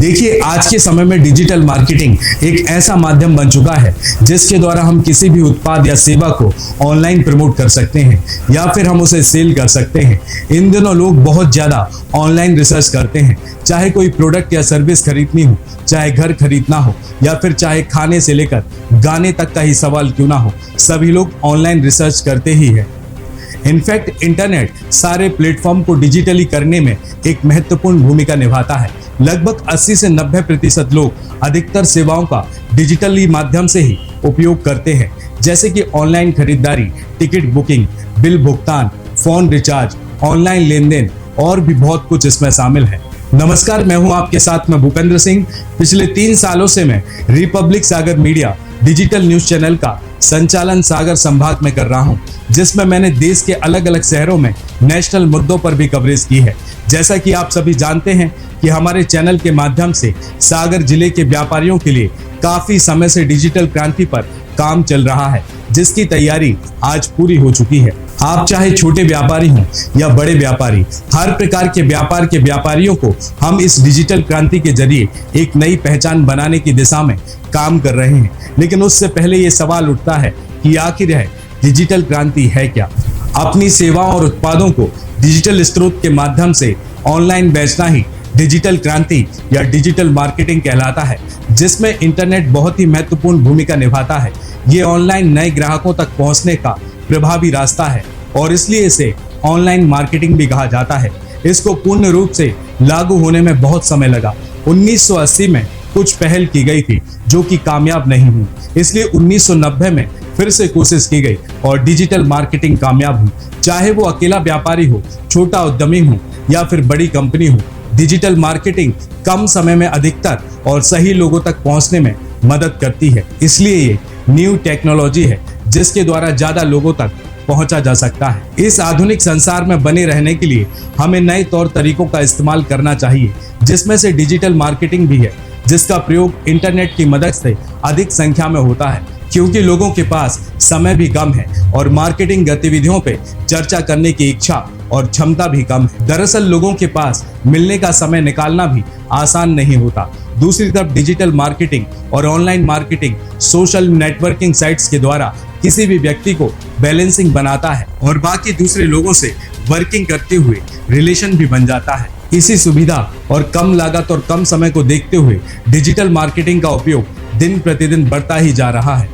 देखिए, आज के समय में डिजिटल मार्केटिंग एक ऐसा माध्यम बन चुका है जिसके द्वारा हम किसी भी उत्पाद या सेवा को ऑनलाइन प्रमोट कर सकते हैं या फिर हम उसे सेल कर सकते हैं। इन दिनों लोग बहुत ज्यादा ऑनलाइन रिसर्च करते हैं, चाहे कोई प्रोडक्ट या सर्विस खरीदनी हो, चाहे घर खरीदना हो या फिर चाहे खाने से लेकर गाने तक का ही सवाल क्यों ना हो, सभी लोग ऑनलाइन रिसर्च करते ही है। इनफैक्ट इंटरनेट सारे प्लेटफॉर्म को डिजिटली करने में एक महत्वपूर्ण भूमिका निभाता है। लगभग 80 से 90% लोग अधिकतर सेवाओं का डिजिटली माध्यम से ही उपयोग करते हैं, जैसे कि ऑनलाइन खरीदारी, टिकट बुकिंग, बिल भुगतान, फोन रिचार्ज, ऑनलाइन लेन देन और भी बहुत कुछ इसमें शामिल है। नमस्कार, मैं हूं आपके साथ में भूपेंद्र सिंह। पिछले 3 सालों से मैं रिपब्लिक सागर मीडिया डिजिटल न्यूज चैनल का संचालन सागर संभाग में कर रहा हूं, जिसमें मैंने देश के अलग अलग शहरों में नेशनल मुद्दों पर भी कवरेज की है। जैसा कि आप सभी जानते हैं कि हमारे चैनल के माध्यम से सागर जिले के व्यापारियों के लिए काफी समय से डिजिटल क्रांति पर काम चल रहा है, जिसकी तैयारी आज पूरी हो चुकी है। आप चाहे छोटे व्यापारी हों या बड़े व्यापारी, हर प्रकार के व्यापार के व्यापारियों को हम इस डिजिटल क्रांति के जरिए एक नई पहचान बनाने की दिशा में काम कर रहे हैं। लेकिन उससे पहले ये सवाल उठता है कि आखिर यह डिजिटल क्रांति है क्या? अपनी सेवाओं और उत्पादों को डिजिटल स्रोत के माध्यम से ऑनलाइन बेचना ही डिजिटल क्रांति या डिजिटल मार्केटिंग कहलाता है, जिसमें इंटरनेट बहुत ही महत्वपूर्ण भूमिका निभाता है। ये ऑनलाइन नए ग्राहकों तक पहुंचने का प्रभावी रास्ता है और इसलिए इसे ऑनलाइन मार्केटिंग भी कहा जाता है। इसको पूर्ण रूप से लागू होने में बहुत समय लगा। 1980 में कुछ पहल की गई थी जो कि कामयाब नहीं हुई, इसलिए 1990 में फिर से कोशिश की गई और डिजिटल मार्केटिंग कामयाब हुई। चाहे वो अकेला व्यापारी हो, छोटा उद्यमी हो या फिर बड़ी कंपनी हो, डिजिटल मार्केटिंग कम समय में अधिकतर और सही लोगों तक पहुंचने में मदद करती है। इसलिए ये न्यू टेक्नोलॉजी है जिसके द्वारा ज्यादा लोगों तक पहुंचा जा सकता है। इस आधुनिक संसार में बने रहने के लिए हमें नए तौर तरीकों का इस्तेमाल करना चाहिए, जिसमें से डिजिटल मार्केटिंग भी है, जिसका प्रयोग इंटरनेट की मदद से अधिक संख्या में होता है, क्योंकि लोगों के पास समय भी कम है और मार्केटिंग गतिविधियों पे चर्चा करने की इच्छा और क्षमता भी कम है। दरअसल लोगों के पास मिलने का समय निकालना भी आसान नहीं होता। दूसरी तरफ डिजिटल मार्केटिंग और online marketing social networking sites के द्वारा किसी भी व्यक्ति को बैलेंसिंग बनाता है और बाकी दूसरे लोगों से वर्किंग करते हुए रिलेशन भी बन जाता है। इसी सुविधा और कम लागत और कम समय को देखते हुए डिजिटल मार्केटिंग का उपयोग दिन प्रतिदिन बढ़ता ही जा रहा है।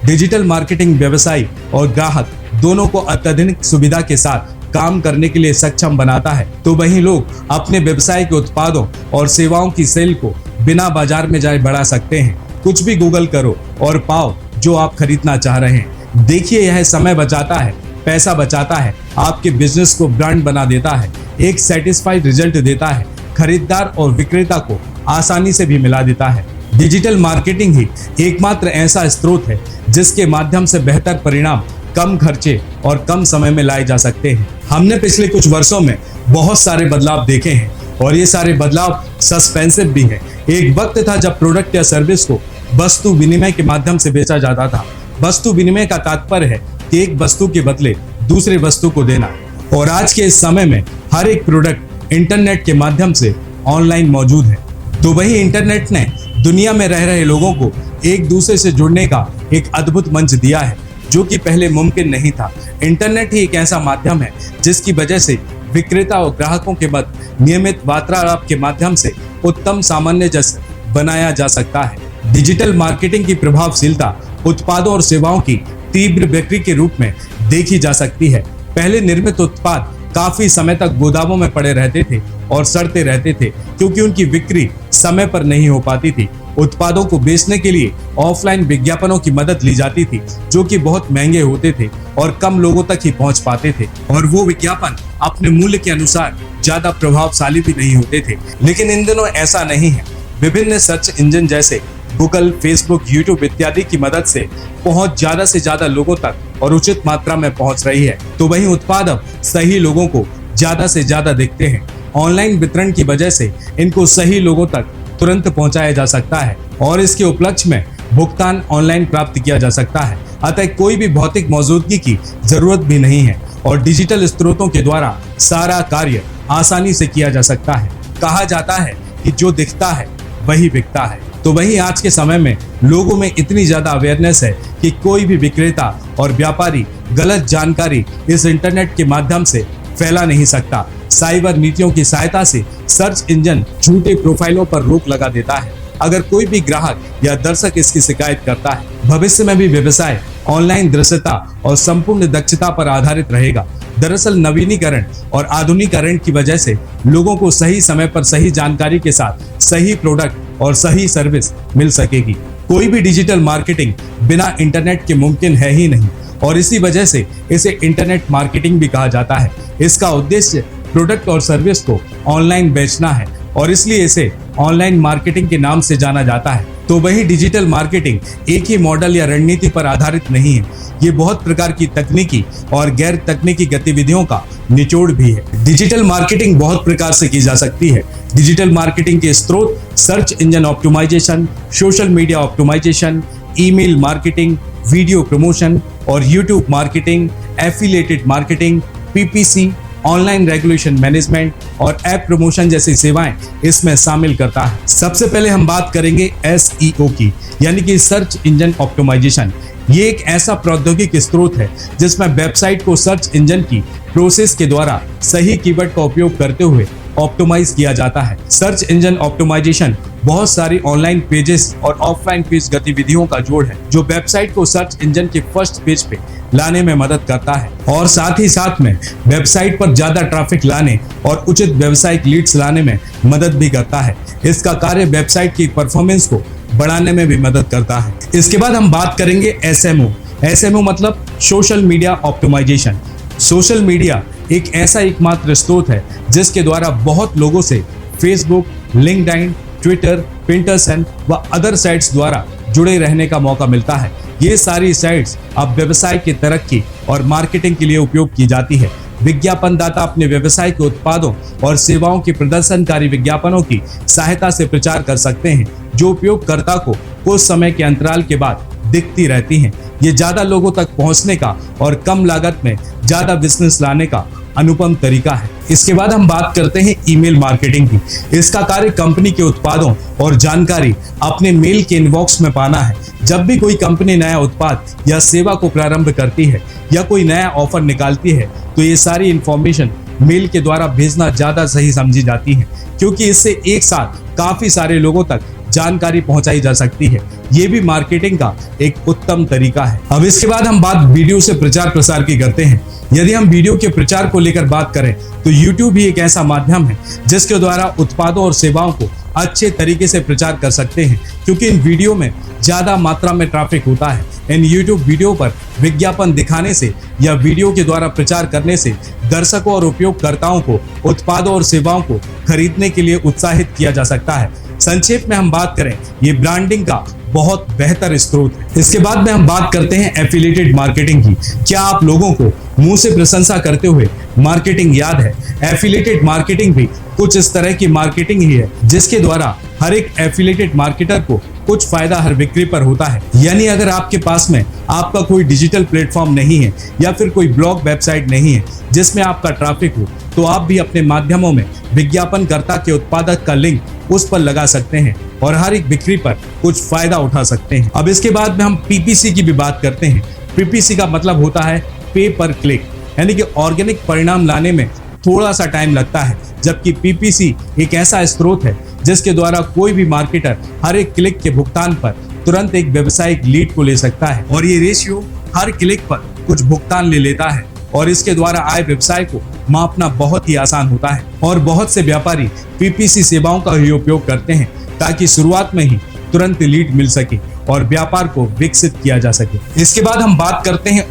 डिजिटल मार्केटिंग व्यवसायी और ग्राहक दोनों को अत्याधुनिक सुविधा के साथ काम करने के लिए सक्षम बनाता है, तो वहीं लोग अपने व्यवसाय के उत्पादों और सेवाओं की सेल को बिना बाजार में जाए बढ़ा सकते हैं। कुछ भी गूगल करो और पाओ जो आप खरीदना चाह रहे हैं। देखिए, यह समय बचाता है, पैसा बचाता है, आपके बिजनेस को ब्रांड बना देता है, एक सेटिस्फाइड रिजल्ट देता है, खरीदार और विक्रेता को आसानी से भी मिला देता है। डिजिटल मार्केटिंग ही एकमात्र ऐसा स्रोत है जिसके माध्यम से बेहतर परिणाम कम खर्चे और कम समय में लाए जा सकते हैं। हमने पिछले कुछ वर्षों में बहुत सारे बदलाव देखे हैं और ये सारे बदलाव सस्पेंसिव भी हैं। एक वक्त था जब प्रोडक्ट या सर्विस को वस्तु विनिमय के माध्यम से बेचा जाता था। वस्तु विनिमय का तात्पर्य है कि एक वस्तु के बदले दूसरे वस्तु को देना, और आज के इस समय में हर एक प्रोडक्ट इंटरनेट के माध्यम से ऑनलाइन मौजूद है। तो वही इंटरनेट ने दुनिया में रह रहे लोगों को एक दूसरे से जुड़ने का एक अद्भुत मंच दिया है, जो कि पहले मुमकिन नहीं था। इंटरनेट ही एक ऐसा माध्यम है जिसकी वजह से विक्रेता और ग्राहकों के मध्य नियमित वार्तालाप के माध्यम से उत्तम सामंजस्य बनाया जा सकता है। डिजिटल मार्केटिंग की प्रभावशीलता उत्पादों और सेवाओं की तीव्र बिक्री के रूप में देखी जा सकती है। पहले निर्मित उत्पाद काफी समय तक गोदामों में पड़े रहते थे और सड़ते रहते थे, क्योंकि उनकी बिक्री समय पर नहीं हो पाती थी। उत्पादों को बेचने के लिए ऑफलाइन विज्ञापनों की मदद ली जाती थी, जो कि बहुत महंगे होते थे और कम लोगों तक ही पहुंच पाते थे, और वो विज्ञापन अपने मूल्य के अनुसार ज्यादा प्रभावशाली भी नहीं होते थे। लेकिन इन दिनों ऐसा नहीं है। विभिन्न सर्च इंजन जैसे गूगल, फेसबुक, यूट्यूब इत्यादि की मदद से पहुंच ज्यादा से ज्यादा लोगों तक और उचित मात्रा में पहुंच रही है। तो वहीं उत्पाद अब सही लोगों को ज्यादा से ज्यादा दिखते हैं। ऑनलाइन वितरण की वजह से इनको सही लोगों तक तुरंत पहुंचाया जा सकता है और इसके उपलक्ष्य में भुगतान ऑनलाइन प्राप्त किया जा सकता है। अतः कोई भी भौतिक मौजूदगी की जरूरत भी नहीं है और डिजिटल स्रोतों के द्वारा सारा कार्य आसानी से किया जा सकता है। कहा जाता है कि जो दिखता है वही बिकता है। तो वहीं आज के समय में लोगों में इतनी ज्यादा अवेयरनेस है कि कोई भी विक्रेता और व्यापारी गलत जानकारी इस इंटरनेट के माध्यम से फैला नहीं सकता। साइबर नीतियों की सहायता से सर्च इंजन झूठे प्रोफाइलों पर रोक लगा देता है। अगर कोई भी ग्राहक या दर्शक इसकी शिकायत करता है, भविष्य में भी व्यवसाय ऑनलाइन दृश्यता और संपूर्ण दक्षता पर आधारित रहेगा। दरअसल नवीनीकरण और आधुनिकीकरण की वजह से लोगों को सही समय पर सही जानकारी के साथ सही प्रोडक्ट और सही सर्विस मिल सकेगी। कोई भी डिजिटल मार्केटिंग बिना इंटरनेट के मुमकिन है ही नहीं, और इसी वजह से इसे इंटरनेट मार्केटिंग भी कहा जाता है। इसका उद्देश्य प्रोडक्ट और सर्विस को ऑनलाइन बेचना है और इसलिए इसे ऑनलाइन मार्केटिंग के नाम से जाना जाता है। तो वही डिजिटल मार्केटिंग एक ही मॉडल या रणनीति पर आधारित नहीं है, ये बहुत प्रकार की तकनीकी और गैर तकनीकी गतिविधियों का निचोड़ भी है। डिजिटल मार्केटिंग बहुत प्रकार से की जा सकती है। डिजिटल मार्केटिंग के स्रोत search engine optimisation, social media optimisation, email marketing, video promotion और YouTube marketing, affiliated marketing, PPC, online regulation management और ऐप प्रमोशन जैसी सेवाएं इसमें शामिल करता है। सबसे पहले हम बात करेंगे SEO की, यानी कि सर्च इंजन ऑप्टिमाइजेशन। ये एक ऐसा प्रौद्योगिकी स्रोत है जिसमें वेबसाइट को सर्च इंजन की प्रोसेस के द्वारा सही कीवर्ड का उपयोग करते हुए ऑप्टिमाइज किया जाता है। सर्च इंजन ऑप्टिमाइजेशन बहुत सारी ऑनलाइन पेजेस और ऑफलाइन पेज गतिविधियों का जोड़ है जो वेबसाइट को सर्च इंजन के फर्स्ट पेज पे लाने में मदद करता है और साथ ही साथ में वेबसाइट पर ज्यादा ट्रैफिक लाने और उचित व्यावसायिक लीड्स लाने में मदद भी करता है। इसका कार्य वेबसाइट की परफॉर्मेंस को बढ़ाने में भी मदद करता है। इसके बाद हम बात करेंगे SMO मतलब social media optimisation. Social media एक ऐसा एकमात्र स्रोत है जिसके द्वारा बहुत लोगों से फेसबुक, लिंक्डइन, ट्विटर, पिंटरस्ट व अदर साइट्स द्वारा जुड़े रहने का मौका मिलता है। ये सारी साइट्स अब व्यवसाय की तरक्की और मार्केटिंग के लिए उपयोग की जाती है। विज्ञापन दाता अपने व्यवसाय के उत्पादों और सेवाओं की प्रदर्शनकारी विज्ञापनों की सहायता से प्रचार कर सकते हैं जो उपयोगकर्ता को कुछ समय के अंतराल के बाद दिखती रहती हैं। ये ज्यादा लोगों तक पहुंचने का और कम लागत में ज्यादा बिजनेस लाने का अनुपम तरीका है। इसके बाद हम बात करते हैं ईमेल मार्केटिंग की। इसका कार्य कंपनी के उत्पादों और जानकारी अपने मेल के इनबॉक्स में पाना है। जब भी कोई कंपनी नया उत्पाद या सेवा को प्रारंभ करती है या कोई नया ऑफर निकालती है तो ये सारी इंफॉर्मेशन मेल के द्वारा भेजना ज्यादा सही समझी जाती है, क्योंकि इससे एक साथ काफी सारे लोगों तक जानकारी पहुंचाई जा सकती है। ये भी मार्केटिंग का एक उत्तम तरीका है। अब इसके बाद हम बात वीडियो से प्रचार प्रसार की करते हैं। यदि हम वीडियो के प्रचार को लेकर बात करें तो YouTube भी एक ऐसा माध्यम है जिसके द्वारा उत्पादों और सेवाओं को अच्छे तरीके से प्रचार कर सकते हैं, क्योंकि इन वीडियो में ज्यादा मात्रा में ट्रैफिक होता है। इन YouTube वीडियो पर विज्ञापन दिखाने से या वीडियो के द्वारा प्रचार करने से दर्शकों और उपयोगकर्ताओं को उत्पादों और सेवाओं को खरीदने के लिए उत्साहित किया जा सकता है। संक्षेप में हम बात करें, ये ब्रांडिंग का बहुत बेहतर स्रोत है। इसके बाद में हम बात करते हैं एफिलिएटेड मार्केटिंग की। क्या आप लोगों को मुंह से प्रशंसा करते हुए मार्केटिंग याद है? एफिलिएटेड मार्केटिंग भी कुछ इस तरह की मार्केटिंग ही है जिसके द्वारा हर एक एफिलिएटेड मार्केटर को कुछ फायदा हर बिक्री पर होता है। यानी अगर आपके पास में आपका कोई डिजिटल प्लेटफॉर्म नहीं है या फिर कोई ब्लॉग वेबसाइट नहीं है जिसमें आपका ट्रैफिक हो, तो आप भी अपने माध्यमों में विज्ञापनकर्ता के उत्पादक का लिंक उस पर लगा सकते हैं और हर एक बिक्री पर कुछ फायदा उठा सकते हैं। अब इसके बाद में हम PPC की भी बात करते हैं। PPC का मतलब होता है पे पर क्लिक, यानी कि ऑर्गेनिक परिणाम लाने में थोड़ा सा टाइम लगता है, जबकि PPC एक ऐसा स्रोत है जिसके द्वारा कोई भी मार्केटर हर एक क्लिक के भुगतान पर तुरंत एक व्यावसायिक लीड को ले सकता है और ये रेशियो हर क्लिक पर कुछ भुगतान ले लेता है और इसके द्वारा आय व्यवसाय को मापना बहुत ही आसान होता है और बहुत से व्यापारी PPC सेवाओं का ही उपयोग करते हैं ताकि शुरुआत में ही तुरंत लीड मिल सके और व्यापार को विकसित किया जा सके। इसके बाद हम बात करते हैं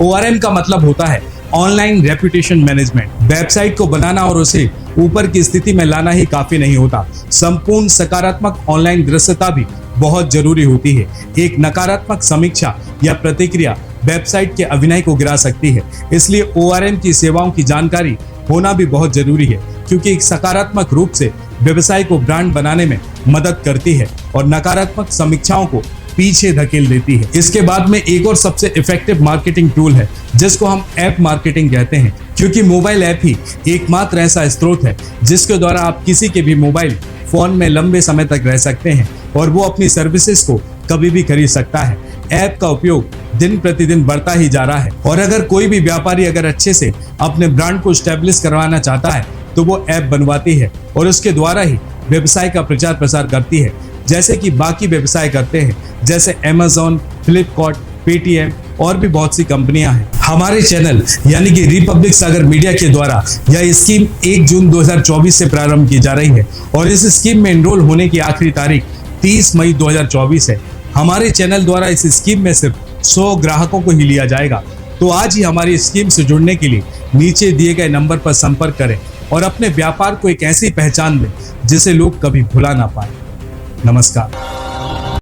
ORM का मतलब होता है ऑनलाइन रेपुटेशन मैनेजमेंट। वेबसाइट को बनाना और उसे ऊपर की स्थिति में लाना ही काफी नहीं होता, संपूर्ण सकारात्मक ऑनलाइन दृश्यता भी बहुत जरूरी होती है। एक नकारात्मक समीक्षा या प्रतिक्रिया वेबसाइट के अभिनय को गिरा सकती है, इसलिए ORM की सेवाओं की जानकारी होना भी बहुत जरूरी है, क्योंकि एक सकारात्मक रूप से व्यवसाय को ब्रांड बनाने में मदद करती है और नकारात्मक समीक्षाओं को पीछे धकेल देती है। इसके बाद में एक और सबसे इफेक्टिव मार्केटिंग टूल है जिसको हम ऐप मार्केटिंग कहते हैं, क्योंकि मोबाइल ऐप ही एकमात्र ऐसा स्रोत है जिसके द्वारा आप किसी के भी मोबाइल फोन में लंबे समय तक रह सकते हैं और वो अपनी सर्विसेज को कभी भी खरीद सकता है। ऐप का उपयोग दिन प्रतिदिन बढ़ता ही जा रहा है और अगर कोई भी व्यापारी अगर अच्छे से अपने ब्रांड को स्टैब्लिश करवाना चाहता है तो वो ऐप बनवाती है और उसके द्वारा ही व्यवसाय का प्रचार प्रसार करती है, जैसे कि बाकी व्यवसाय करते हैं, जैसे Amazon, फ्लिपकार्ट, पेटीएम और भी बहुत सी कंपनियां हैं। हमारे चैनल यानी कि रिपब्लिक सागर मीडिया के द्वारा यह स्कीम 1 जून 2024 से प्रारंभ की जा रही है और इस स्कीम में एनरोल होने की आखिरी तारीख 30 मई 2024 है। हमारे चैनल द्वारा इस स्कीम में सिर्फ 100 ग्राहकों को ही लिया जाएगा। तो आज ही हमारी स्कीम से जुड़ने के लिए नीचे दिए गए नंबर पर संपर्क करें और अपने व्यापार को एक ऐसी पहचान दें जिसे लोग कभी भुला ना पाए। नमस्कार।